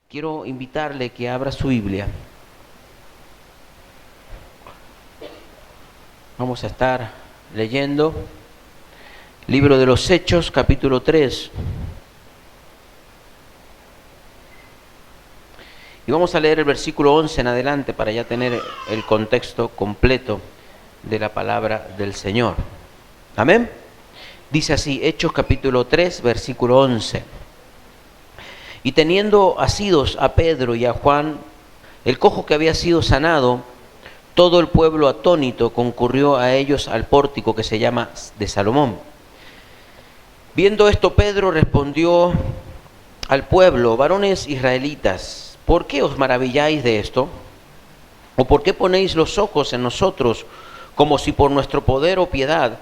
quiero invitarle que abra su Biblia. Vamos a estar leyendo Libro de los Hechos, capítulo 3. Y vamos a leer el versículo 11 en adelante para ya tener el contexto completo de la palabra del Señor. Amén. Dice así, Hechos capítulo 3, versículo 11. Y teniendo asidos a Pedro y a Juan, el cojo que había sido sanado, todo el pueblo atónito concurrió a ellos al pórtico que se llama de Salomón. Viendo esto, Pedro respondió al pueblo: varones israelitas, ¿por qué os maravilláis de esto? ¿O por qué ponéis los ojos en nosotros, como si por nuestro poder o piedad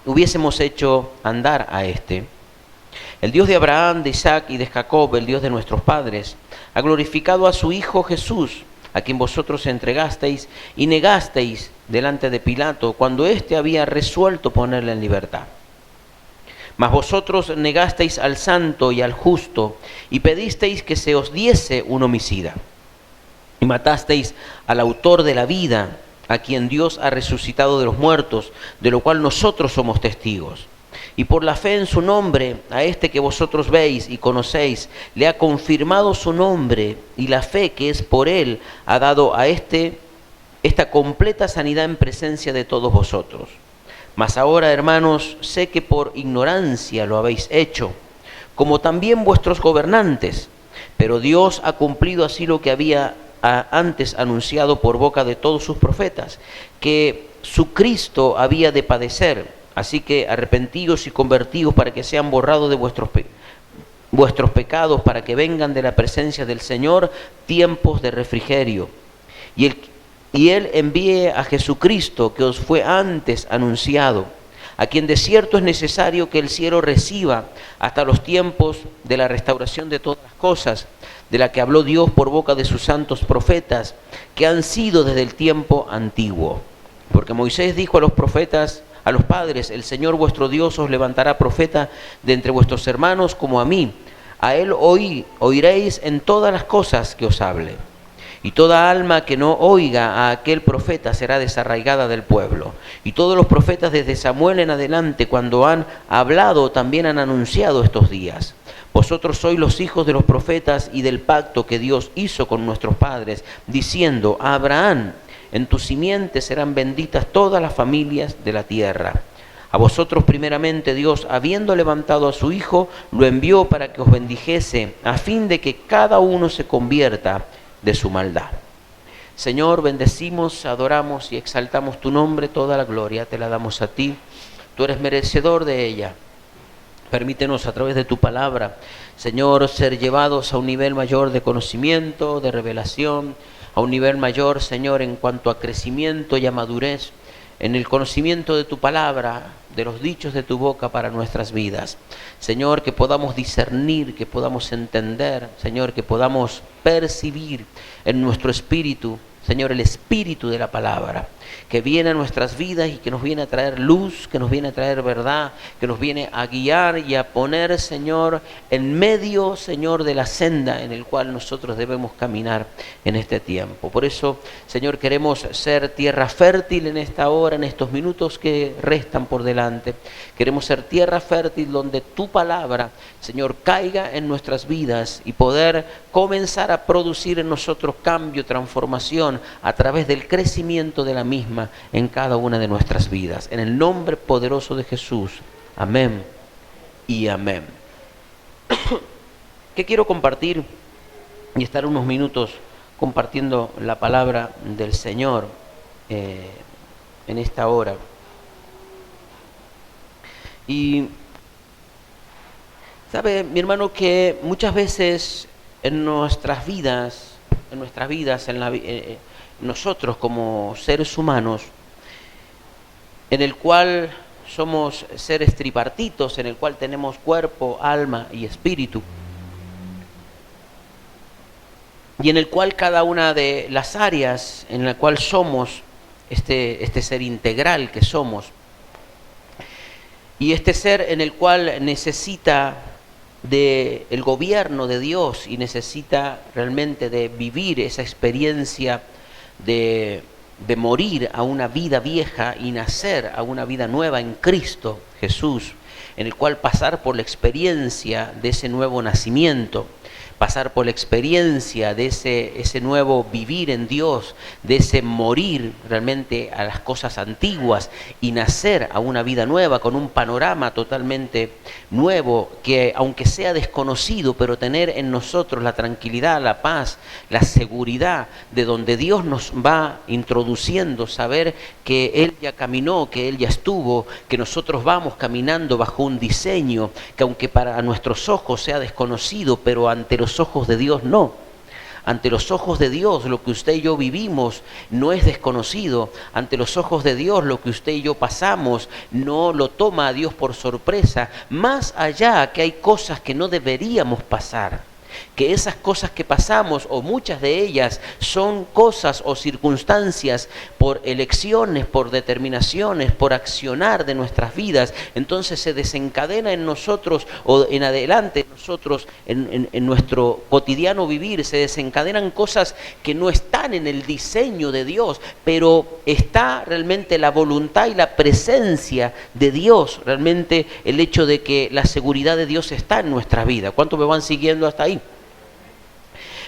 hubiésemos hecho andar a éste? El Dios de Abraham, de Isaac y de Jacob, el Dios de nuestros padres, ha glorificado a su Hijo Jesús, a quien vosotros entregasteis y negasteis delante de Pilato, cuando éste había resuelto ponerle en libertad. Mas vosotros negasteis al santo y al justo, y pedisteis que se os diese un homicida. Y matasteis al autor de la vida, a quien Dios ha resucitado de los muertos, de lo cual nosotros somos testigos. Y por la fe en su nombre, a este que vosotros veis y conocéis, le ha confirmado su nombre, y la fe que es por él ha dado a esta completa sanidad en presencia de todos vosotros. Mas ahora, hermanos, sé que por ignorancia lo habéis hecho, como también vuestros gobernantes, pero Dios ha cumplido así lo que había antes anunciado por boca de todos sus profetas, que su Cristo había de padecer. Así que arrepentíos y convertíos para que sean borrados de vuestros pecados, para que vengan de la presencia del Señor tiempos de refrigerio. Y Él envíe a Jesucristo, que os fue antes anunciado, a quien de cierto es necesario que el cielo reciba hasta los tiempos de la restauración de todas las cosas, de la que habló Dios por boca de sus santos profetas, que han sido desde el tiempo antiguo. Porque Moisés dijo a los profetas, a los padres: el Señor vuestro Dios os levantará profeta de entre vuestros hermanos como a mí. A él oiréis en todas las cosas que os hable. Y toda alma que no oiga a aquel profeta será desarraigada del pueblo. Y todos los profetas desde Samuel en adelante, cuando han hablado, también han anunciado estos días. Vosotros sois los hijos de los profetas y del pacto que Dios hizo con nuestros padres, diciendo a Abraham: en tu simiente serán benditas todas las familias de la tierra. A vosotros primeramente Dios, habiendo levantado a su Hijo, lo envió para que os bendijese, a fin de que cada uno se convierta de su maldad. Señor, bendecimos, adoramos y exaltamos tu nombre, toda la gloria te la damos a ti. Tú eres merecedor de ella. Permítenos a través de tu palabra, Señor, ser llevados a un nivel mayor de conocimiento, de revelación, a un nivel mayor, Señor, en cuanto a crecimiento y a madurez, en el conocimiento de tu palabra, de los dichos de tu boca para nuestras vidas. Señor, que podamos discernir, que podamos entender, Señor, que podamos percibir en nuestro espíritu, Señor, el espíritu de la palabra, que viene a nuestras vidas y que nos viene a traer luz, que nos viene a traer verdad, que nos viene a guiar y a poner, Señor, en medio, Señor, de la senda en el cual nosotros debemos caminar en este tiempo. Por eso, Señor, queremos ser tierra fértil en esta hora, en estos minutos que restan por delante. Queremos ser tierra fértil donde tu palabra, Señor, caiga en nuestras vidas y poder comenzar a producir en nosotros cambio, transformación, a través del crecimiento de la misma en cada una de nuestras vidas. En el nombre poderoso de Jesús. Amén y amén. ¿Qué quiero compartir? Y estar unos minutos compartiendo la palabra del Señor en esta hora. Y sabe, mi hermano, que muchas veces en nuestras vidas, nosotros como seres humanos, en el cual somos seres tripartitos, en el cual tenemos cuerpo, alma y espíritu, y en el cual cada una de las áreas en la cual somos, este ser integral que somos, y este ser en el cual necesita del gobierno de Dios y necesita realmente de vivir esa experiencia de morir a una vida vieja y nacer a una vida nueva en Cristo Jesús, en el cual pasar por la experiencia de ese nuevo nacimiento, pasar por la experiencia de ese nuevo vivir en Dios, de ese morir realmente a las cosas antiguas y nacer a una vida nueva con un panorama totalmente nuevo, que aunque sea desconocido, pero tener en nosotros la tranquilidad, la paz, la seguridad de donde Dios nos va introduciendo, saber que Él ya caminó, que Él ya estuvo, que nosotros vamos caminando bajo un diseño que aunque para nuestros ojos sea desconocido, pero ante los ojos de Dios no. Ante los ojos de Dios lo que usted y yo vivimos no es desconocido. Ante los ojos de Dios lo que usted y yo pasamos no lo toma a Dios por sorpresa. Más allá que hay cosas que no deberíamos pasar, que esas cosas que pasamos o muchas de ellas son cosas o circunstancias por elecciones, por determinaciones, por accionar de nuestras vidas, entonces se desencadena en nosotros o en adelante nosotros en nuestro cotidiano vivir, se desencadenan cosas que no están en el diseño de Dios, pero está realmente la voluntad y la presencia de Dios, realmente el hecho de que la seguridad de Dios está en nuestra vida. ¿Cuántos me van siguiendo hasta ahí?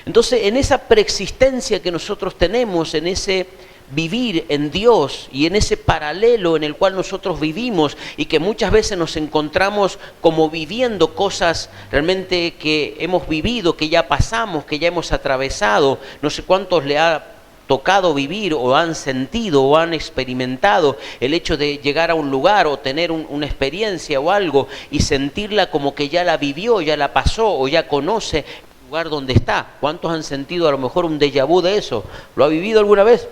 Entonces, en esa preexistencia que nosotros tenemos, en ese vivir en Dios y en ese paralelo en el cual nosotros vivimos y que muchas veces nos encontramos como viviendo cosas realmente que hemos vivido, que ya pasamos, que ya hemos atravesado, no sé cuántos le ha tocado vivir o han sentido o han experimentado el hecho de llegar a un lugar o tener una experiencia o algo y sentirla como que ya la vivió, ya la pasó o ya conoce lugar donde está. ¿Cuántos han sentido a lo mejor un déjà vu de eso? ¿Lo ha vivido alguna vez?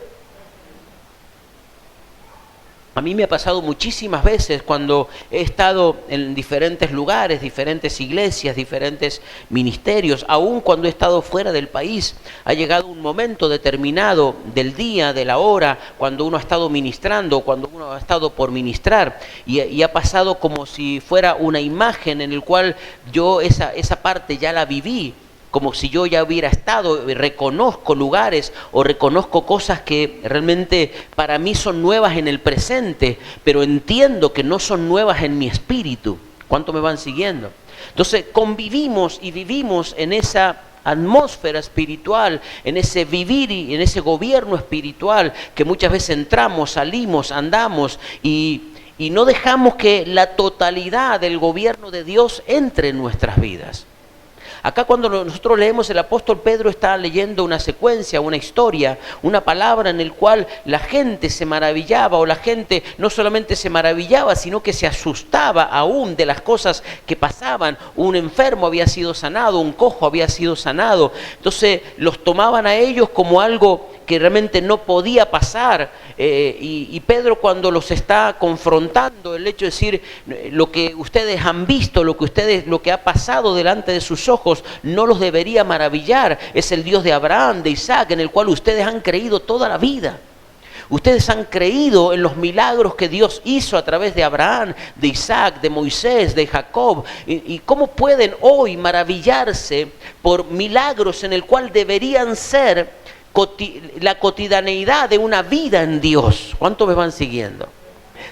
A mí me ha pasado muchísimas veces cuando he estado en diferentes lugares, diferentes iglesias, diferentes ministerios, aún cuando he estado fuera del país. Ha llegado un momento determinado del día, de la hora, cuando uno ha estado ministrando, cuando uno ha estado por ministrar, y ha pasado como si fuera una imagen en el cual yo esa parte ya la viví, como si yo ya hubiera estado, reconozco lugares o reconozco cosas que realmente para mí son nuevas en el presente, pero entiendo que no son nuevas en mi espíritu. ¿Cuánto me van siguiendo? Entonces convivimos y vivimos en esa atmósfera espiritual, en ese vivir y en ese gobierno espiritual que muchas veces entramos, salimos, andamos y no dejamos que la totalidad del gobierno de Dios entre en nuestras vidas. Acá cuando nosotros leemos, el apóstol Pedro está leyendo una secuencia, una historia, una palabra en el cual la gente se maravillaba, o la gente no solamente se maravillaba, sino que se asustaba aún de las cosas que pasaban. Un enfermo había sido sanado, un cojo había sido sanado. Entonces los tomaban a ellos como algo que realmente no podía pasar, y Pedro cuando los está confrontando, el hecho de decir lo que ustedes han visto, lo que ha pasado delante de sus ojos, no los debería maravillar. Es el Dios de Abraham, de Isaac, en el cual ustedes han creído toda la vida. Ustedes han creído en los milagros que Dios hizo a través de Abraham, de Isaac, de Moisés, de Jacob. ¿Y cómo pueden hoy maravillarse por milagros en el cual deberían ser la cotidianeidad de una vida en Dios? ¿Cuántos me van siguiendo?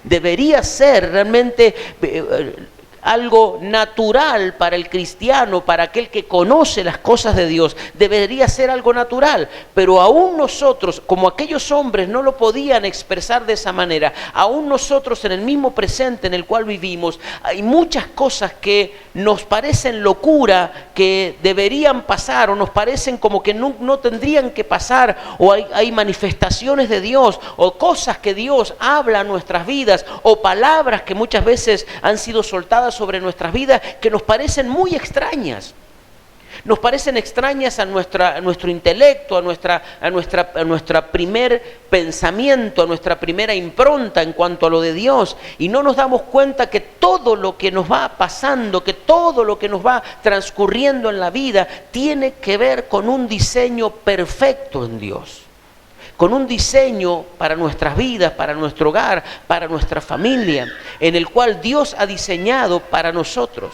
Debería ser realmente algo natural para el cristiano, para aquel que conoce las cosas de Dios. Debería ser algo natural, pero aún nosotros, como aquellos hombres no lo podían expresar de esa manera, aún nosotros en el mismo presente en el cual vivimos, hay muchas cosas que nos parecen locura, que deberían pasar, o nos parecen como que no tendrían que pasar, o hay manifestaciones de Dios, o cosas que Dios habla a nuestras vidas, o palabras que muchas veces han sido soltadas sobre nuestras vidas que nos parecen muy extrañas. Nos parecen extrañas a nuestro intelecto, a nuestra primer pensamiento, a nuestra primera impronta en cuanto a lo de Dios, y no nos damos cuenta que todo lo que nos va pasando, que todo lo que nos va transcurriendo en la vida tiene que ver con un diseño perfecto en Dios, con un diseño para nuestras vidas, para nuestro hogar, para nuestra familia, en el cual Dios ha diseñado para nosotros.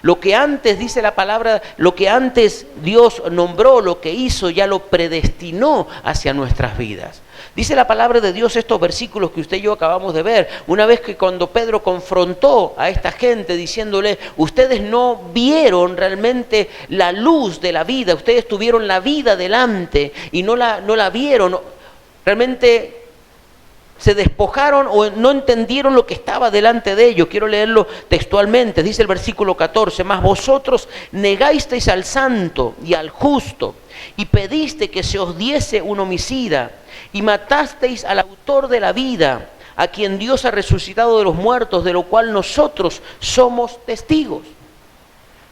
Lo que antes, dice la palabra, lo que antes Dios nombró, lo que hizo, ya lo predestinó hacia nuestras vidas. Dice la palabra de Dios estos versículos que usted y yo acabamos de ver. Una vez que cuando Pedro confrontó a esta gente diciéndole, ustedes no vieron realmente la luz de la vida, ustedes tuvieron la vida delante y no la vieron, realmente se despojaron o no entendieron lo que estaba delante de ellos. Quiero leerlo textualmente. Dice el versículo 14, mas vosotros negasteis al santo y al justo y pediste que se os diese un homicida y matasteis al autor de la vida, a quien Dios ha resucitado de los muertos, de lo cual nosotros somos testigos.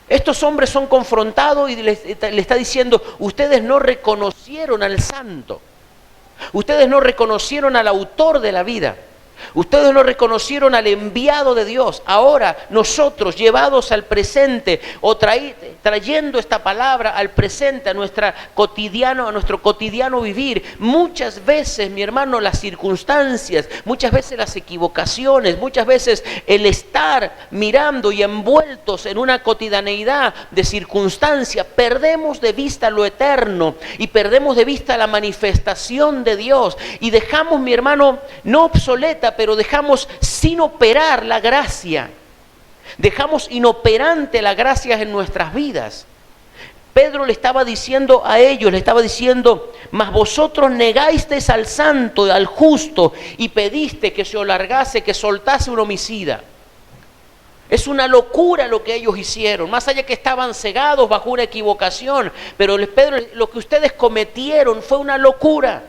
Estos hombres son confrontados y le está diciendo, ustedes no reconocieron al santo. Ustedes no reconocieron al autor de la vida. Ustedes no reconocieron al enviado de Dios. Ahora nosotros, llevados al presente o trayendo esta palabra al presente, a nuestro cotidiano vivir, muchas veces, mi hermano, las circunstancias, muchas veces las equivocaciones, muchas veces el estar mirando y envueltos en una cotidianeidad de circunstancias, perdemos de vista lo eterno y perdemos de vista la manifestación de Dios y dejamos, mi hermano, no obsoleta, pero dejamos sin operar la gracia. Dejamos inoperante la gracia en nuestras vidas. Pedro le estaba diciendo a ellos, le estaba diciendo, mas vosotros negasteis al santo y al justo y pediste que se os largase, que soltase un homicida. Es una locura lo que ellos hicieron, más allá que estaban cegados bajo una equivocación, pero Pedro, lo que ustedes cometieron fue una locura.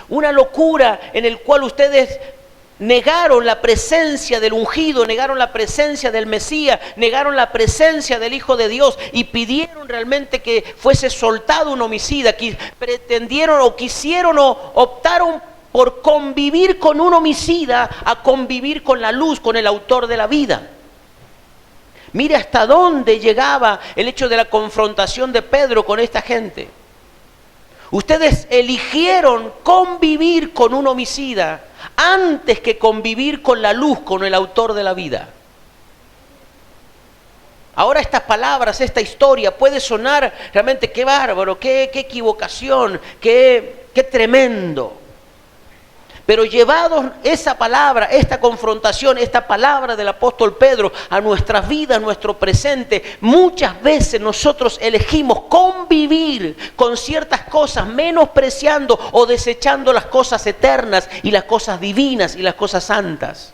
Una locura en el cual ustedes negaron la presencia del ungido, negaron la presencia del Mesías, negaron la presencia del Hijo de Dios y pidieron realmente que fuese soltado un homicida, que pretendieron o quisieron o optaron por convivir con un homicida a convivir con la luz, con el autor de la vida. Mire hasta dónde llegaba el hecho de la confrontación de Pedro con esta gente. Ustedes eligieron convivir con un homicida antes que convivir con la luz, con el autor de la vida. Ahora estas palabras, esta historia puede sonar realmente qué bárbaro, qué equivocación, qué tremendo. Pero llevados esa palabra, esta confrontación, esta palabra del apóstol Pedro a nuestras vidas, a nuestro presente, muchas veces nosotros elegimos convivir con ciertas cosas, menospreciando o desechando las cosas eternas y las cosas divinas y las cosas santas.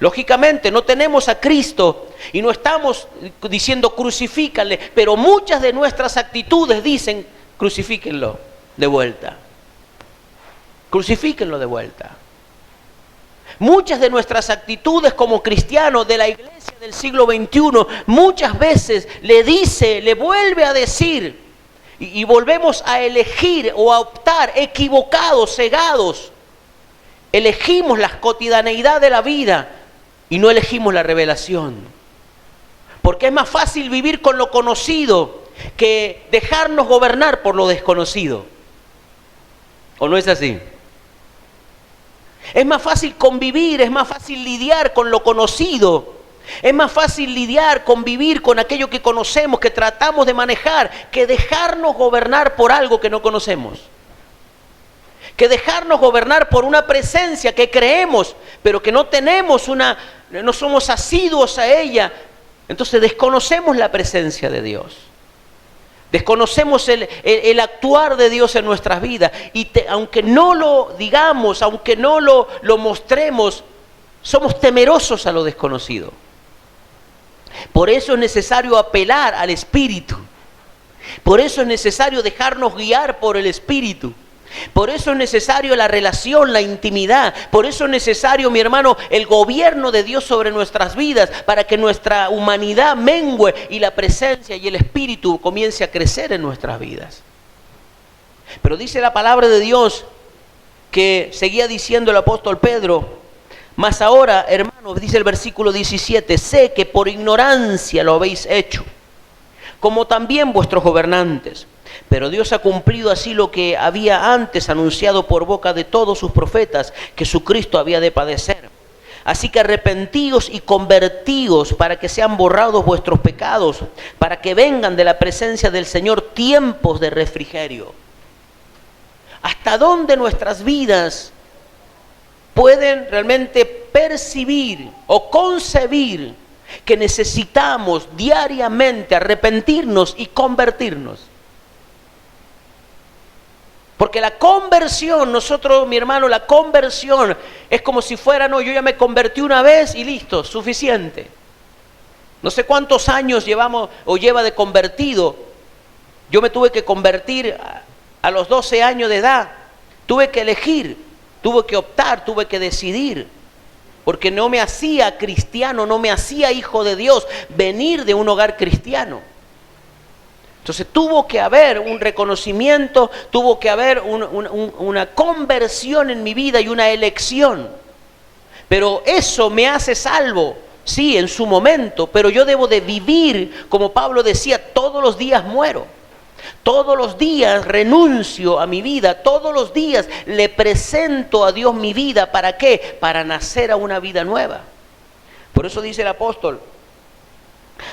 Lógicamente no tenemos a Cristo y no estamos diciendo crucifícanle, pero muchas de nuestras actitudes dicen crucifíquenlo de vuelta. Crucifíquenlo de vuelta. Muchas de nuestras actitudes como cristianos de la iglesia del siglo XXI, muchas veces le vuelve a decir, y volvemos a elegir o a optar equivocados, cegados. Elegimos la cotidianeidad de la vida y no elegimos la revelación. Porque es más fácil vivir con lo conocido que dejarnos gobernar por lo desconocido. ¿O no es así? Es más fácil convivir, es más fácil lidiar con lo conocido. Es más fácil lidiar, convivir con aquello que conocemos, que tratamos de manejar, que dejarnos gobernar por algo que no conocemos. Que dejarnos gobernar por una presencia que creemos, pero que no tenemos no somos asiduos a ella. Entonces desconocemos la presencia de Dios. Desconocemos el actuar de Dios en nuestras vidas y aunque no lo digamos, aunque no lo mostremos, somos temerosos a lo desconocido. Por eso es necesario apelar al Espíritu. Por eso es necesario dejarnos guiar por el Espíritu. Por eso es necesario la relación, la intimidad. Por eso es necesario, mi hermano, el gobierno de Dios sobre nuestras vidas, para que nuestra humanidad mengüe y la presencia y el Espíritu comience a crecer en nuestras vidas. Pero dice la palabra de Dios, que seguía diciendo el apóstol Pedro, mas ahora, hermanos, dice el versículo 17, sé que por ignorancia lo habéis hecho, como también vuestros gobernantes. Pero Dios ha cumplido así lo que había antes anunciado por boca de todos sus profetas, que su Cristo había de padecer. Así que arrepentíos y convertíos para que sean borrados vuestros pecados, para que vengan de la presencia del Señor tiempos de refrigerio. ¿Hasta dónde nuestras vidas pueden realmente percibir o concebir que necesitamos diariamente arrepentirnos y convertirnos? Porque la conversión, nosotros, mi hermano, la conversión es como si fuera, no, yo ya me convertí una vez y listo, suficiente. No sé cuántos años llevamos o lleva de convertido. Yo me tuve que convertir a los 12 años de edad. Tuve que elegir, tuve que optar, tuve que decidir. Porque no me hacía cristiano, no me hacía hijo de Dios venir de un hogar cristiano. Entonces tuvo que haber un reconocimiento, tuvo que haber una conversión en mi vida y una elección. Pero eso me hace salvo, sí, en su momento, pero yo debo de vivir, como Pablo decía, todos los días muero. Todos los días renuncio a mi vida, todos los días le presento a Dios mi vida. ¿Para qué? Para nacer a una vida nueva. Por eso dice el apóstol,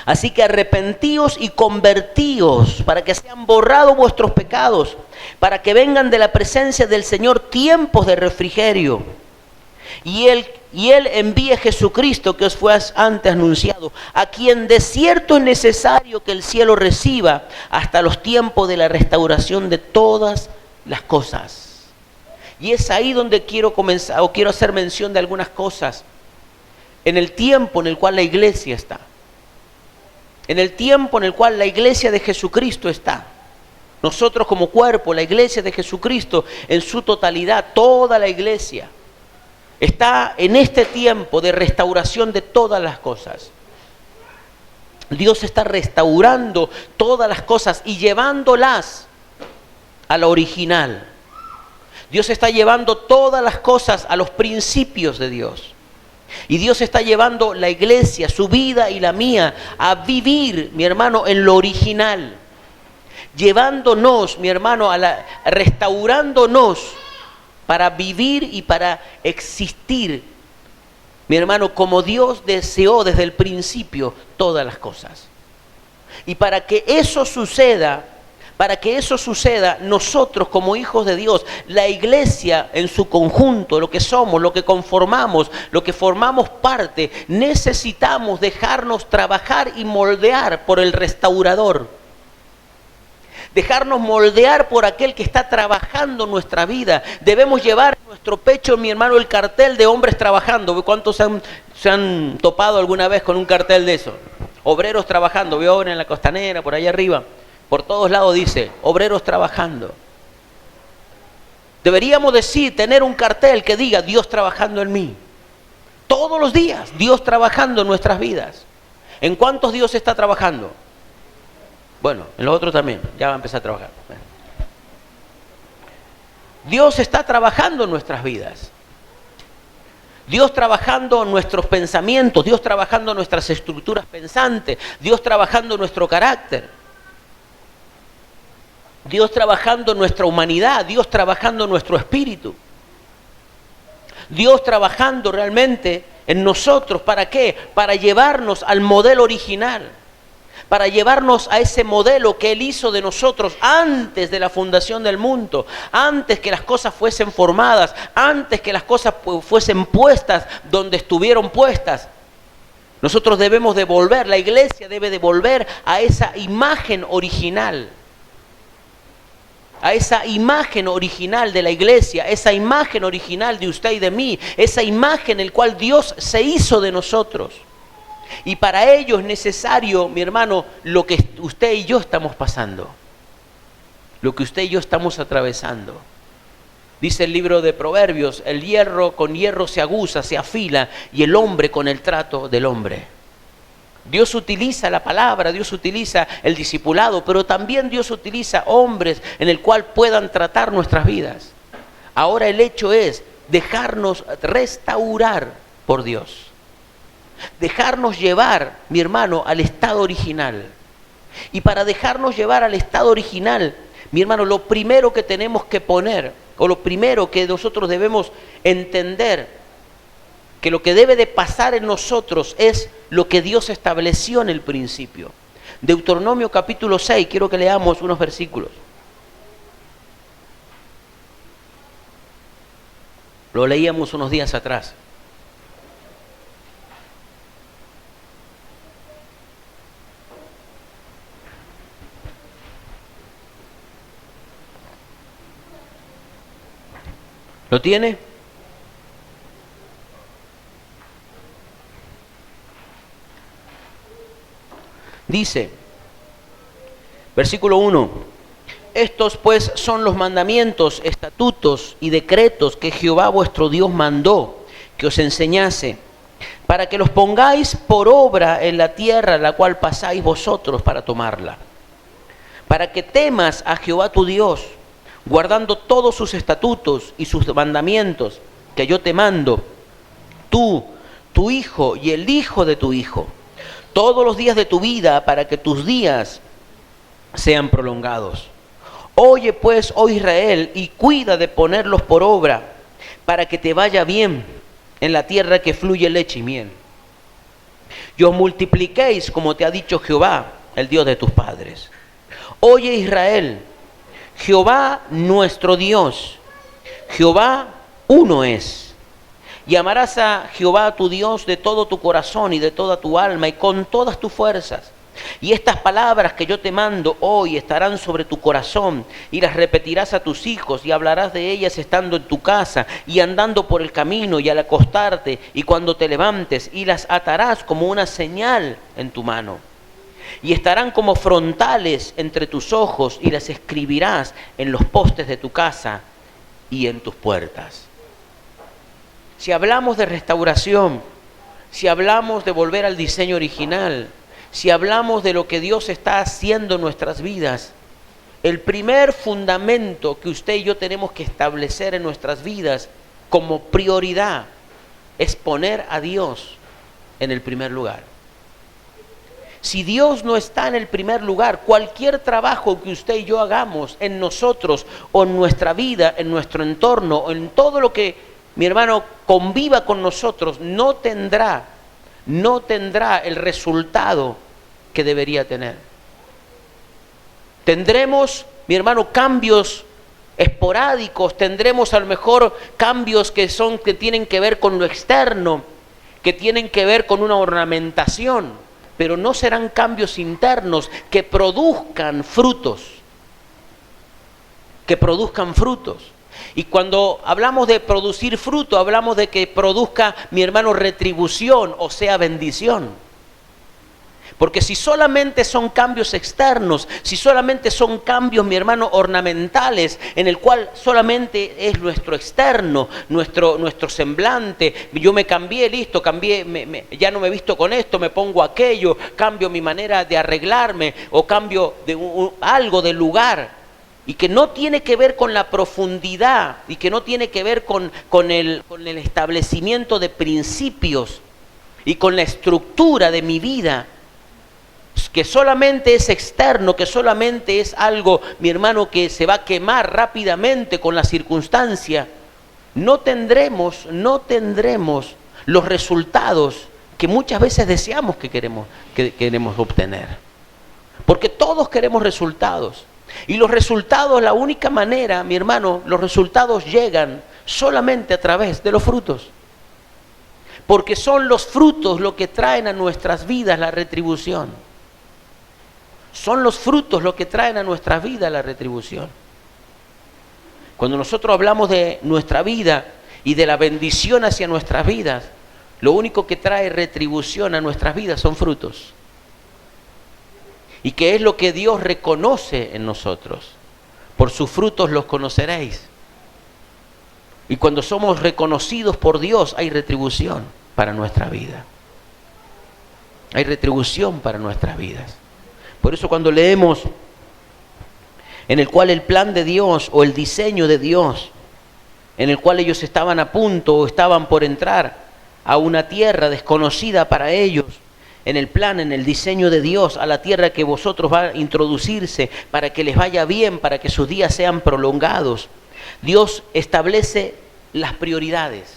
así que arrepentíos y convertíos para que sean borrados vuestros pecados, para que vengan de la presencia del Señor tiempos de refrigerio. Y Él envíe a Jesucristo que os fue antes anunciado, a quien de cierto es necesario que el cielo reciba hasta los tiempos de la restauración de todas las cosas. Y es ahí donde quiero comenzar, o quiero hacer mención de algunas cosas. En el tiempo en el cual la iglesia está. En el tiempo en el cual la iglesia de Jesucristo está. Nosotros como cuerpo, la iglesia de Jesucristo en su totalidad, toda la iglesia, está en este tiempo de restauración de todas las cosas. Dios está restaurando todas las cosas y llevándolas a la original. Dios está llevando todas las cosas a los principios de Dios. Y Dios está llevando la iglesia, su vida y la mía, a vivir, mi hermano, en lo original. Llevándonos, mi hermano, restaurándonos para vivir y para existir, mi hermano, como Dios deseó desde el principio todas las cosas. Y para que eso suceda, nosotros como hijos de Dios, la iglesia en su conjunto, lo que somos, lo que conformamos, lo que formamos parte, necesitamos dejarnos trabajar y moldear por el restaurador. Dejarnos moldear por aquel que está trabajando nuestra vida. Debemos llevar en nuestro pecho, mi hermano, el cartel de hombres trabajando. ¿Cuántos se han topado alguna vez con un cartel de eso? Obreros trabajando. Veo ahora en la Costanera, por allá arriba. Por todos lados dice, obreros trabajando. Deberíamos tener un cartel que diga, Dios trabajando en mí. Todos los días, Dios trabajando en nuestras vidas. ¿En cuántos Dios está trabajando? Bueno, en los otros también, ya va a empezar a trabajar. Dios está trabajando en nuestras vidas. Dios trabajando en nuestros pensamientos, Dios trabajando en nuestras estructuras pensantes, Dios trabajando en nuestro carácter. Dios trabajando en nuestra humanidad, Dios trabajando en nuestro espíritu. Dios trabajando realmente en nosotros, ¿para qué? Para llevarnos al modelo original. Para llevarnos a ese modelo que Él hizo de nosotros antes de la fundación del mundo, antes que las cosas fuesen formadas, antes que las cosas fuesen puestas donde estuvieron puestas. Nosotros debemos devolver, la iglesia debe devolver a esa imagen original, a esa imagen original de la iglesia, esa imagen original de usted y de mí, esa imagen en la cual Dios se hizo de nosotros. Y para ello es necesario, mi hermano, lo que usted y yo estamos pasando, lo que usted y yo estamos atravesando. Dice el libro de Proverbios, el hierro con hierro se aguza, se afila, y el hombre con el trato del hombre. Dios utiliza la palabra, Dios utiliza el discipulado, pero también Dios utiliza hombres en el cual puedan tratar nuestras vidas. Ahora el hecho es dejarnos restaurar por Dios. Dejarnos llevar, mi hermano, al estado original. Y para dejarnos llevar al estado original, mi hermano, lo primero que tenemos que poner, o lo primero que nosotros debemos entender, que lo que debe de pasar en nosotros es lo que Dios estableció en el principio. Deuteronomio capítulo 6, quiero que leamos unos versículos. Lo leíamos unos días atrás. ¿Lo tiene? Dice, versículo 1, estos pues son los mandamientos, estatutos y decretos que Jehová vuestro Dios mandó que os enseñase, para que los pongáis por obra en la tierra la cual pasáis vosotros para tomarla, para que temas a Jehová tu Dios, guardando todos sus estatutos y sus mandamientos que yo te mando, tú, tu hijo y el hijo de tu hijo, todos los días de tu vida, para que tus días sean prolongados. Oye pues, oh Israel, y cuida de ponerlos por obra, para que te vaya bien en la tierra que fluye leche y miel. Y os multipliquéis como te ha dicho Jehová, el Dios de tus padres. Oye Israel, Jehová nuestro Dios, Jehová uno es. Y amarás a Jehová tu Dios de todo tu corazón y de toda tu alma y con todas tus fuerzas. Y estas palabras que yo te mando hoy estarán sobre tu corazón y las repetirás a tus hijos y hablarás de ellas estando en tu casa y andando por el camino y al acostarte y cuando te levantes, y las atarás como una señal en tu mano. Y estarán como frontales entre tus ojos y las escribirás en los postes de tu casa y en tus puertas. Si hablamos de restauración, si hablamos de volver al diseño original, si hablamos de lo que Dios está haciendo en nuestras vidas, el primer fundamento que usted y yo tenemos que establecer en nuestras vidas como prioridad es poner a Dios en el primer lugar. Si Dios no está en el primer lugar, cualquier trabajo que usted y yo hagamos en nosotros o en nuestra vida, en nuestro entorno, o en todo lo que, mi hermano, conviva con nosotros, no tendrá el resultado que debería tener. Tendremos, mi hermano, cambios esporádicos, tendremos a lo mejor cambios que tienen que ver con lo externo, que tienen que ver con una ornamentación, pero no serán cambios internos que produzcan frutos. Y cuando hablamos de producir fruto, hablamos de que produzca, mi hermano, retribución, o sea, bendición. Porque si solamente son cambios externos, si solamente son cambios, mi hermano, ornamentales, en el cual solamente es nuestro externo, nuestro semblante, yo me cambié, listo, ya no me visto con esto, me pongo aquello, cambio mi manera de arreglarme o cambio algo del lugar, y que no tiene que ver con la profundidad y que no tiene que ver con el establecimiento de principios y con la estructura de mi vida, que solamente es externo, que solamente es algo, mi hermano, que se va a quemar rápidamente con la circunstancia, no tendremos los resultados que muchas veces deseamos que queremos obtener. Porque todos queremos resultados. Y los resultados, la única manera, mi hermano, los resultados llegan solamente a través de los frutos. Porque son los frutos lo que traen a nuestras vidas la retribución. Son los frutos lo que traen a nuestras vidas la retribución. Cuando nosotros hablamos de nuestra vida y de la bendición hacia nuestras vidas, lo único que trae retribución a nuestras vidas son frutos. ¿Y qué es lo que Dios reconoce en nosotros? Por sus frutos los conoceréis. Y cuando somos reconocidos por Dios, hay retribución para nuestra vida. Hay retribución para nuestras vidas. Por eso cuando leemos en el cual el plan de Dios o el diseño de Dios, en el cual ellos estaban a punto o estaban por entrar a una tierra desconocida para ellos, en el plan, en el diseño de Dios, a la tierra que vosotros va a introducirse para que les vaya bien, para que sus días sean prolongados, Dios establece las prioridades.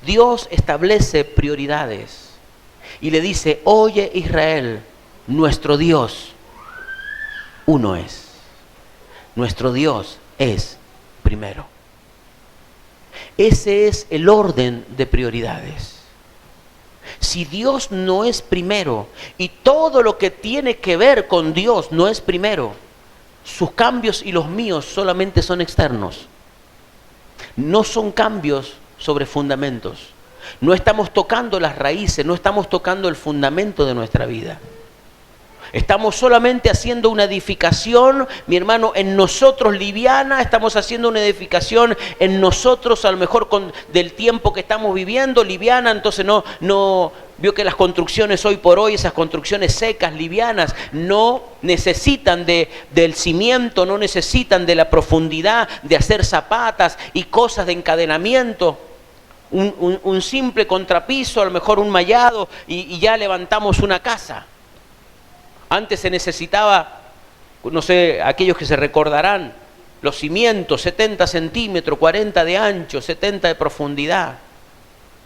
Dios establece prioridades y le dice: oye Israel, nuestro Dios uno es. Nuestro Dios es primero. Ese es el orden de prioridades. Si Dios no es primero y todo lo que tiene que ver con Dios no es primero, sus cambios y los míos solamente son externos. No son cambios sobre fundamentos. No estamos tocando las raíces, no estamos tocando el fundamento de nuestra vida. Estamos solamente haciendo una edificación, mi hermano, en nosotros liviana. Estamos haciendo una edificación en nosotros, a lo mejor del tiempo que estamos viviendo, liviana. Entonces no vio que las construcciones hoy por hoy, esas construcciones secas, livianas, no necesitan del cimiento, no necesitan de la profundidad, de hacer zapatas y cosas de encadenamiento. Un simple contrapiso, a lo mejor un mallado, y ya levantamos una casa. Antes se necesitaba, no sé, aquellos que se recordarán, los cimientos, 70 centímetros, 40 de ancho, 70 de profundidad.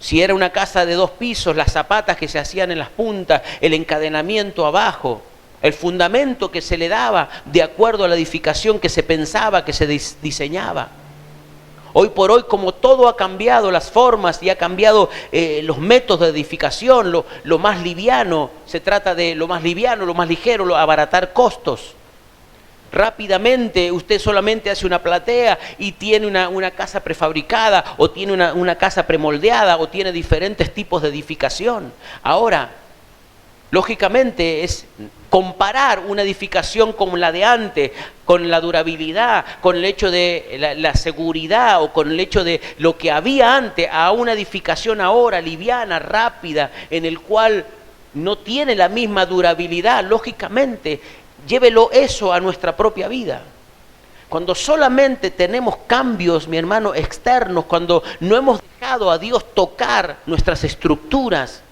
Si era una casa de 2 pisos, las zapatas que se hacían en las puntas, el encadenamiento abajo, el fundamento que se le daba de acuerdo a la edificación que se pensaba, que se diseñaba. Hoy por hoy, como todo ha cambiado, las formas y ha cambiado los métodos de edificación, lo más liviano, se trata de lo más liviano, lo más ligero, abaratar costos. Rápidamente usted solamente hace una platea y tiene una casa prefabricada, o tiene una casa premoldeada, o tiene diferentes tipos de edificación. Ahora, lógicamente es comparar una edificación como la de antes, con la durabilidad, con el hecho de la seguridad, o con el hecho de lo que había antes, a una edificación ahora liviana, rápida, en el cual no tiene la misma durabilidad. Lógicamente, llévelo eso a nuestra propia vida. Cuando solamente tenemos cambios, mi hermano, externos, cuando no hemos dejado a Dios tocar nuestras estructuras,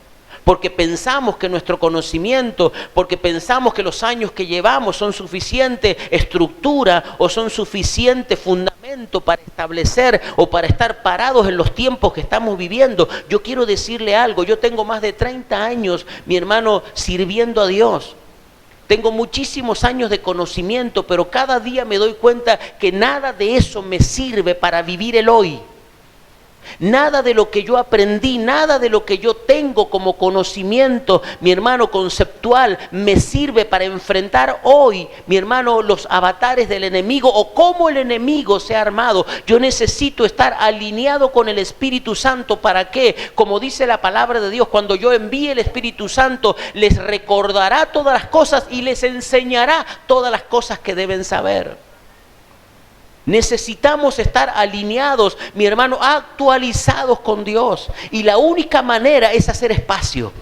porque pensamos que nuestro conocimiento, porque pensamos que los años que llevamos son suficiente estructura o son suficiente fundamento para establecer o para estar parados en los tiempos que estamos viviendo. Yo quiero decirle algo: yo tengo más de 30 años, mi hermano, sirviendo a Dios. Tengo muchísimos años de conocimiento, pero cada día me doy cuenta que nada de eso me sirve para vivir el hoy. Nada de lo que yo aprendí, nada de lo que yo tengo como conocimiento, mi hermano, conceptual, me sirve para enfrentar hoy, mi hermano, los avatares del enemigo o cómo el enemigo se ha armado. Yo necesito estar alineado con el Espíritu Santo. ¿Para qué? Como dice la palabra de Dios, cuando yo envíe el Espíritu Santo, les recordará todas las cosas y les enseñará todas las cosas que deben saber. Necesitamos estar alineados, mi hermano, actualizados con Dios. Y la única manera es hacer espacio.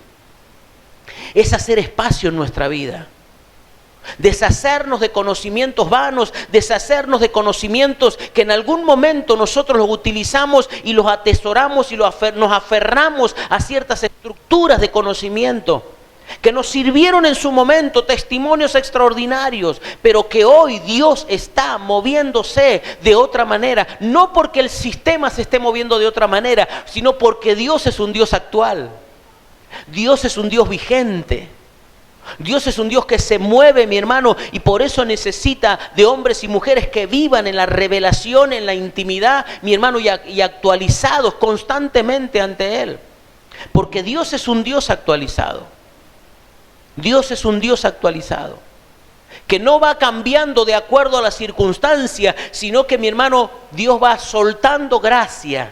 Es hacer espacio en nuestra vida. Deshacernos de conocimientos vanos, deshacernos de conocimientos que en algún momento nosotros los utilizamos y los atesoramos y nos aferramos a ciertas estructuras de conocimiento que nos sirvieron en su momento, testimonios extraordinarios, pero que hoy Dios está moviéndose de otra manera, no porque el sistema se esté moviendo de otra manera, sino porque Dios es un Dios actual. Dios es un Dios vigente. Dios es un Dios que se mueve, mi hermano, y por eso necesita de hombres y mujeres que vivan en la revelación, en la intimidad, mi hermano, y actualizados constantemente ante Él. Porque Dios es un Dios actualizado. Dios es un Dios actualizado, que no va cambiando de acuerdo a la circunstancia, sino que, mi hermano, Dios va soltando gracia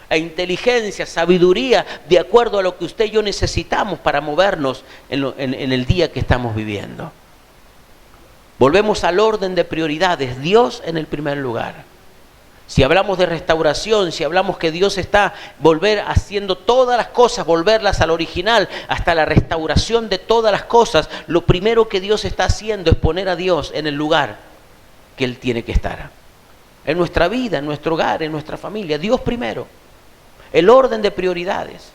e inteligencia, sabiduría, de acuerdo a lo que usted y yo necesitamos para movernos en el día que estamos viviendo. Volvemos al orden de prioridades, Dios en el primer lugar. Si hablamos de restauración, si hablamos que Dios está volver haciendo todas las cosas, volverlas al original, hasta la restauración de todas las cosas, lo primero que Dios está haciendo es poner a Dios en el lugar que Él tiene que estar. En nuestra vida, en nuestro hogar, en nuestra familia, Dios primero. El orden de prioridades.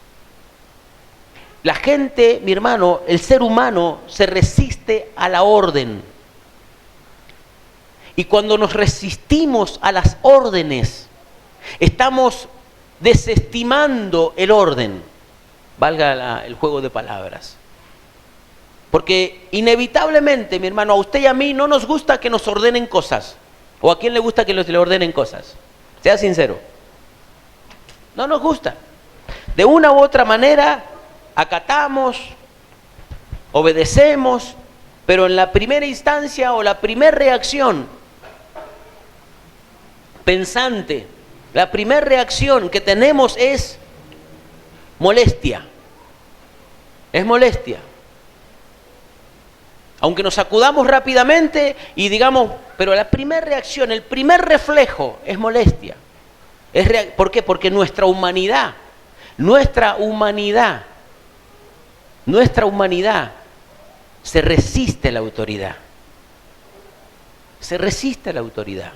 La gente, mi hermano, el ser humano se resiste a la orden. Y cuando nos resistimos a las órdenes, estamos desestimando el orden, valga el juego de palabras. Porque inevitablemente, mi hermano, a usted y a mí no nos gusta que nos ordenen cosas. ¿O a quién le gusta que le ordenen cosas? Sea sincero. No nos gusta. De una u otra manera, acatamos, obedecemos, pero en la primera instancia o la primera reacción pensante, la primera reacción que tenemos es molestia. Es molestia. Aunque nos sacudamos rápidamente y digamos, pero la primera reacción, el primer reflejo es molestia. ¿Por qué? Porque nuestra humanidad se resiste a la autoridad. Se resiste a la autoridad.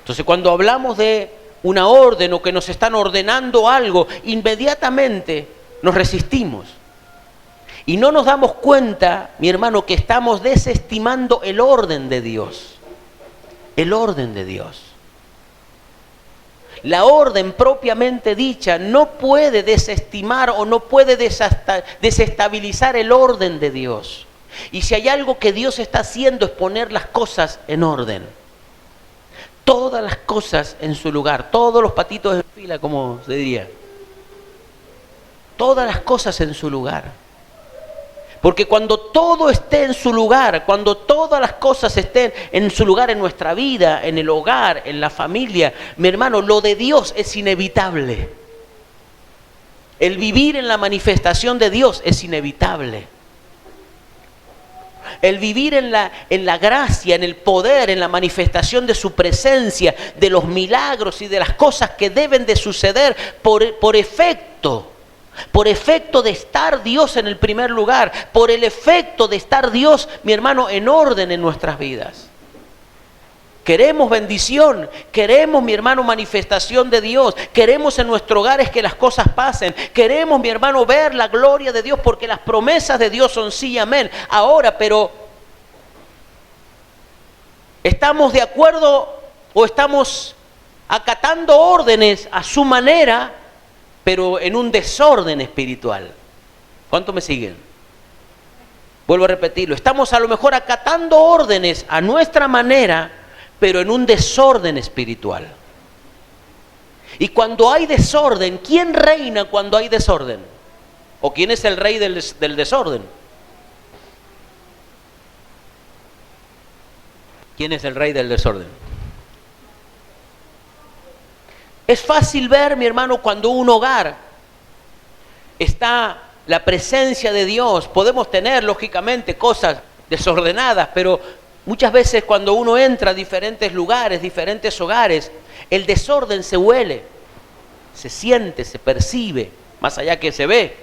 Entonces, cuando hablamos de una orden o que nos están ordenando algo, inmediatamente nos resistimos. Y no nos damos cuenta, mi hermano, que estamos desestimando el orden de Dios. El orden de Dios. La orden propiamente dicha no puede desestimar o no puede desestabilizar el orden de Dios. Y si hay algo que Dios está haciendo es poner las cosas en orden. Todas las cosas en su lugar, todos los patitos en fila, como se diría. Todas las cosas en su lugar. Porque cuando todo esté en su lugar, cuando todas las cosas estén en su lugar en nuestra vida, en el hogar, en la familia, mi hermano, lo de Dios es inevitable. El vivir en la manifestación de Dios es inevitable. El vivir en la gracia, en el poder, en la manifestación de su presencia, de los milagros y de las cosas que deben de suceder por efecto de estar Dios en el primer lugar, por el efecto de estar Dios, mi hermano, en orden en nuestras vidas. Queremos bendición, queremos, mi hermano, manifestación de Dios, queremos en nuestro hogar es que las cosas pasen, queremos, mi hermano, ver la gloria de Dios porque las promesas de Dios son sí y amén. Ahora, pero ¿estamos de acuerdo o estamos acatando órdenes a su manera, pero en un desorden espiritual? ¿Cuánto me siguen? Vuelvo a repetirlo. Estamos a lo mejor acatando órdenes a nuestra manera, pero en un desorden espiritual. Y cuando hay desorden, ¿quién reina cuando hay desorden? ¿O quién es el rey del desorden? ¿Quién es el rey del desorden? Es fácil ver, mi hermano, cuando un hogar está la presencia de Dios. Podemos tener, lógicamente, cosas desordenadas, pero muchas veces cuando uno entra a diferentes lugares, diferentes hogares, el desorden se huele, se siente, se percibe, más allá que se ve.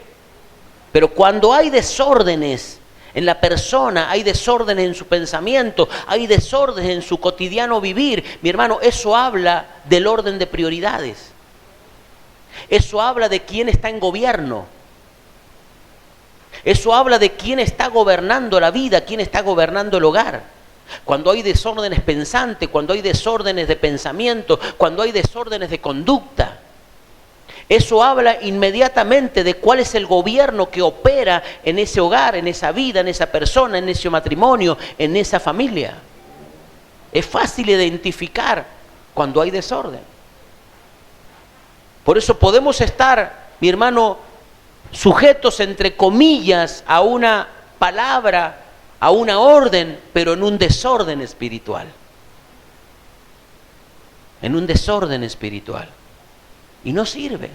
Pero cuando hay desórdenes en la persona, hay desórdenes en su pensamiento, hay desórdenes en su cotidiano vivir, mi hermano, eso habla del orden de prioridades. Eso habla de quién está en gobierno. Eso habla de quién está gobernando la vida, quién está gobernando el hogar. Cuando hay desórdenes pensantes, cuando hay desórdenes de pensamiento, cuando hay desórdenes de conducta, eso habla inmediatamente de cuál es el gobierno que opera en ese hogar, en esa vida, en esa persona, en ese matrimonio, en esa familia. Es fácil identificar cuando hay desorden. Por eso podemos estar, mi hermano, sujetos entre comillas a una palabra, a una orden, pero en un desorden espiritual. En un desorden espiritual. Y no sirve.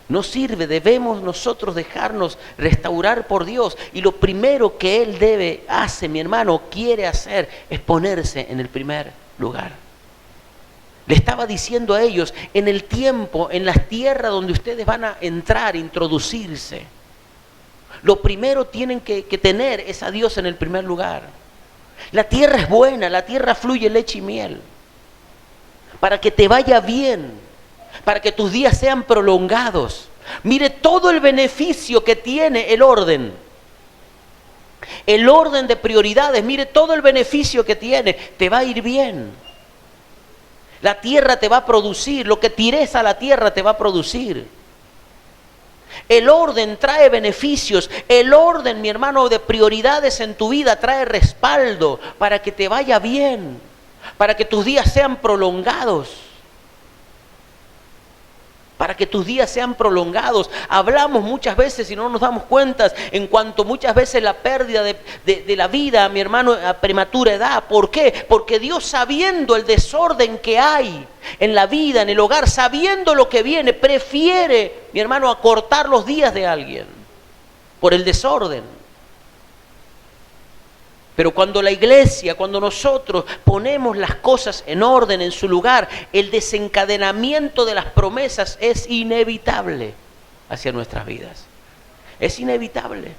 No sirve, debemos nosotros dejarnos restaurar por Dios. Y lo primero que Él hace, mi hermano, quiere hacer, es ponerse en el primer lugar. Le estaba diciendo a ellos, en el tiempo, en las tierras donde ustedes van a entrar, introducirse, lo primero tienen que tener es a Dios en el primer lugar. La tierra es buena, la tierra fluye leche y miel. Para que te vaya bien, para que tus días sean prolongados. Mire todo el beneficio que tiene el orden. El orden de prioridades, mire todo el beneficio que tiene. Te va a ir bien. La tierra te va a producir, lo que tires a la tierra te va a producir. El orden trae beneficios, el orden, mi hermano, de prioridades en tu vida trae respaldo para que te vaya bien, para que tus días sean prolongados. Para que tus días sean prolongados. Hablamos muchas veces y no nos damos cuenta en cuanto muchas veces la pérdida de la vida, mi hermano, a prematura edad. ¿Por qué? Porque Dios, sabiendo el desorden que hay en la vida, en el hogar, sabiendo lo que viene, prefiere, mi hermano, acortar los días de alguien por el desorden. Pero cuando la iglesia, cuando nosotros ponemos las cosas en orden, en su lugar, el desencadenamiento de las promesas es inevitable hacia nuestras vidas. Es inevitable.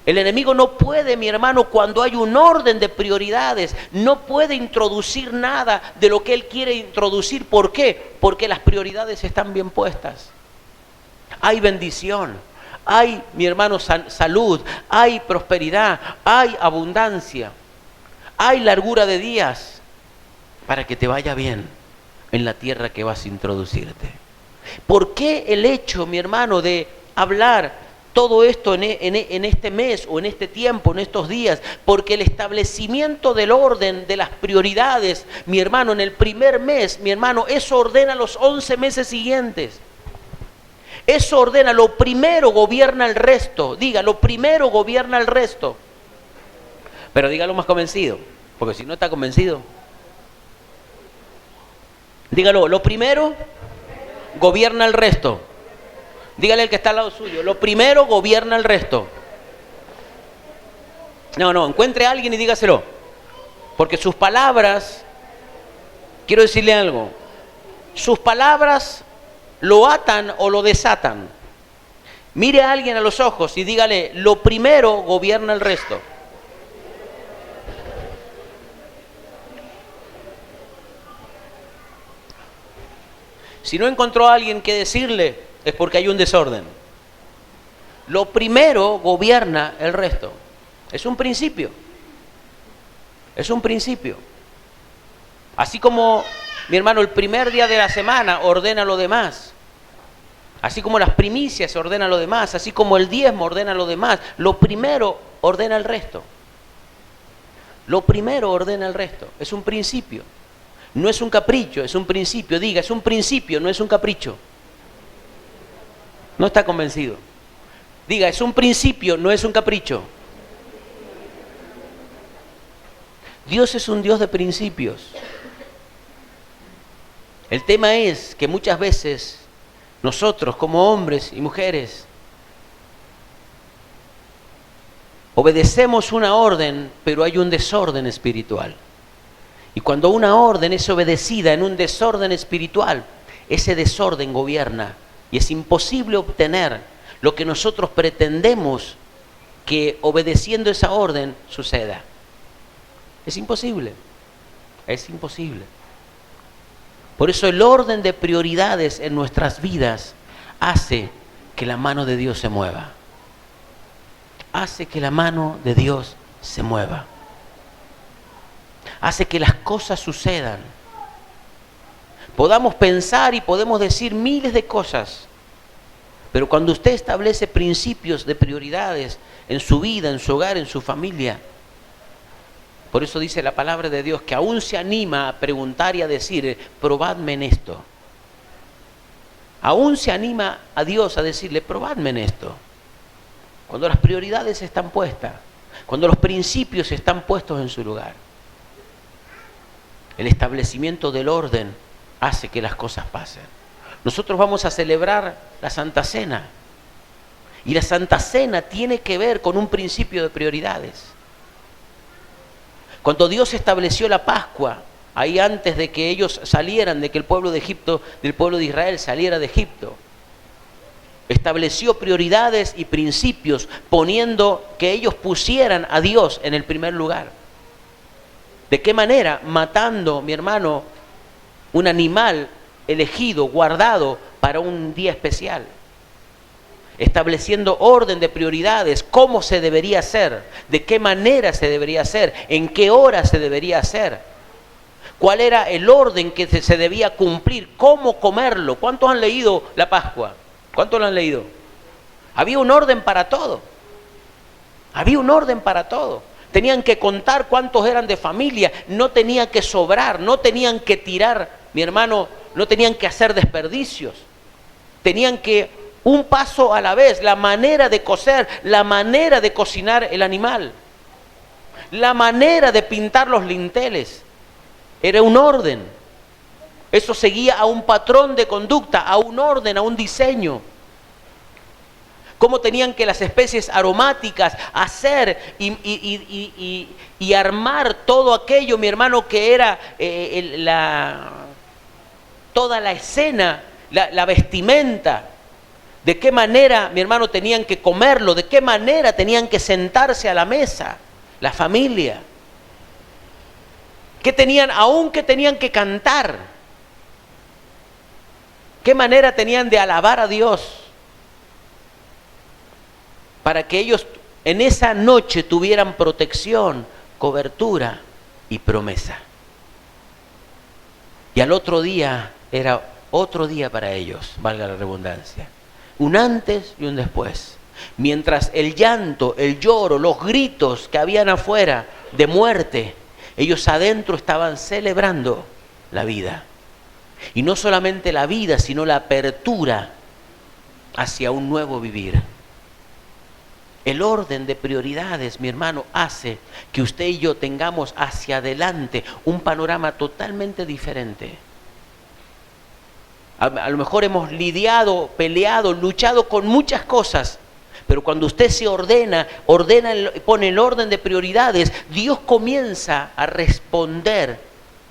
El enemigo no puede, mi hermano, cuando hay un orden de prioridades, no puede introducir nada de lo que él quiere introducir. ¿Por qué? Porque las prioridades están bien puestas. Hay bendición. Hay, mi hermano, salud, hay prosperidad, hay abundancia, hay largura de días para que te vaya bien en la tierra que vas a introducirte. ¿Por qué el hecho, mi hermano, de hablar todo esto en este mes o en este tiempo, en estos días? Porque el establecimiento del orden de las prioridades, mi hermano, en el primer mes, mi hermano, eso ordena los 11 meses siguientes. Eso ordena, lo primero gobierna el resto. Diga, lo primero gobierna el resto. Pero dígalo más convencido, porque si no está convencido. Dígalo, lo primero gobierna el resto. Dígale al que está al lado suyo, lo primero gobierna el resto. No, encuentre a alguien y dígaselo. Porque sus palabras, quiero decirle algo, sus palabras lo atan o lo desatan. Mire a alguien a los ojos y dígale, lo primero gobierna el resto. Si no encontró a alguien que decirle, es porque hay un desorden. Lo primero gobierna el resto. Es un principio. Es un principio. Así como, mi hermano, el primer día de la semana ordena lo demás. Así como las primicias ordena lo demás, así como el diezmo ordena lo demás, lo primero ordena el resto. Lo primero ordena el resto. Es un principio. No es un capricho, es un principio. Diga, es un principio, no es un capricho. No está convencido. Diga, es un principio, no es un capricho. Dios es un Dios de principios. El tema es que muchas veces nosotros como hombres y mujeres obedecemos una orden, pero hay un desorden espiritual. Y cuando una orden es obedecida en un desorden espiritual, ese desorden gobierna y es imposible obtener lo que nosotros pretendemos que obedeciendo esa orden suceda. Es imposible. Es imposible. Por eso el orden de prioridades en nuestras vidas hace que la mano de Dios se mueva. Hace que la mano de Dios se mueva. Hace que las cosas sucedan. Podamos pensar y podemos decir miles de cosas, pero cuando usted establece principios de prioridades en su vida, en su hogar, en su familia, por eso dice la palabra de Dios que aún se anima a preguntar y a decir, probadme en esto. Aún se anima a Dios a decirle, probadme en esto. Cuando las prioridades están puestas, cuando los principios están puestos en su lugar. El establecimiento del orden hace que las cosas pasen. Nosotros vamos a celebrar la Santa Cena. Y la Santa Cena tiene que ver con un principio de prioridades. Cuando Dios estableció la Pascua, ahí antes de que ellos salieran, de que el pueblo de Egipto, del pueblo de Israel saliera de Egipto, estableció prioridades y principios, poniendo que ellos pusieran a Dios en el primer lugar. ¿De qué manera? Matando, mi hermano, un animal elegido, guardado para un día especial. Estableciendo orden de prioridades, cómo se debería hacer, de qué manera se debería hacer, en qué hora se debería hacer. cuál era el orden que se debía cumplir, cómo comerlo. ¿Cuántos han leído la Pascua? ¿Cuántos lo han leído? Había un orden para todo. Había un orden para todo. Tenían que contar cuántos eran de familia, no tenía que sobrar, no tenían que tirar, mi hermano, no tenían que hacer desperdicios. Tenían que, un paso a la vez, la manera de cocer, la manera de cocinar el animal, la manera de pintar los linteles. Era un orden. Eso seguía a un patrón de conducta, a un orden, a un diseño. Cómo tenían que las especies aromáticas hacer y armar todo aquello, mi hermano, que era toda la escena, la vestimenta. De qué manera, mi hermano, tenían que comerlo, de qué manera tenían que sentarse a la mesa, la familia. ¿Qué tenían, aún que tenían que cantar? ¿Qué manera tenían de alabar a Dios? Para que ellos en esa noche tuvieran protección, cobertura y promesa. Y al otro día era otro día para ellos, valga la redundancia. Un antes y un después. Mientras el llanto, el lloro, los gritos que habían afuera de muerte, ellos adentro estaban celebrando la vida. Y no solamente la vida, sino la apertura hacia un nuevo vivir. El orden de prioridades, mi hermano, hace que usted y yo tengamos hacia adelante un panorama totalmente diferente. A lo mejor hemos lidiado, peleado, luchado con muchas cosas, pero cuando usted se ordena, pone el orden de prioridades, Dios comienza a responder,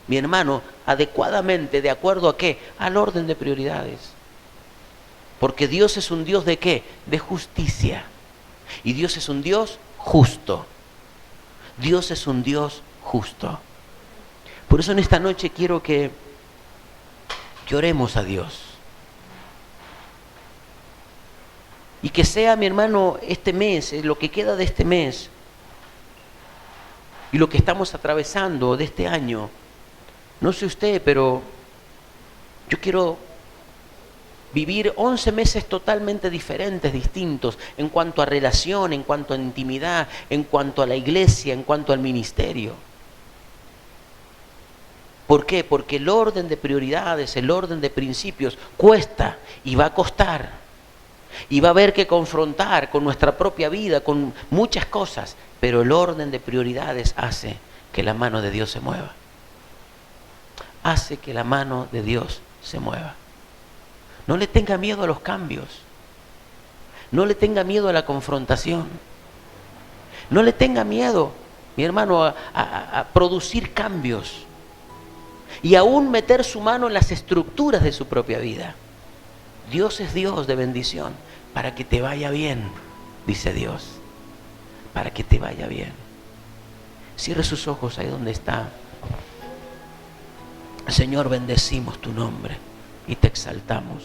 mi hermano, adecuadamente, ¿de acuerdo a qué? Al orden de prioridades. Porque Dios es un Dios ¿de qué? De justicia. Y Dios es un Dios justo. Dios es un Dios justo. Por eso en esta noche quiero que oremos a Dios. Y que sea, mi hermano, este mes, lo que queda de este mes, y lo que estamos atravesando de este año, no sé usted, pero yo quiero vivir 11 meses totalmente diferentes, distintos, en cuanto a relación, en cuanto a intimidad, en cuanto a la iglesia, en cuanto al ministerio. ¿Por qué? Porque el orden de prioridades, el orden de principios cuesta y va a costar. Y va a haber que confrontar con nuestra propia vida, con muchas cosas, pero el orden de prioridades hace que la mano de Dios se mueva. Hace que la mano de Dios se mueva. No le tenga miedo a los cambios. No le tenga miedo a la confrontación. No le tenga miedo, mi hermano, a producir cambios. Y aún meter su mano en las estructuras de su propia vida. Dios es Dios de bendición. Para que te vaya bien, dice Dios. Para que te vaya bien. Cierre sus ojos ahí donde está. Señor, bendecimos tu nombre y te exaltamos.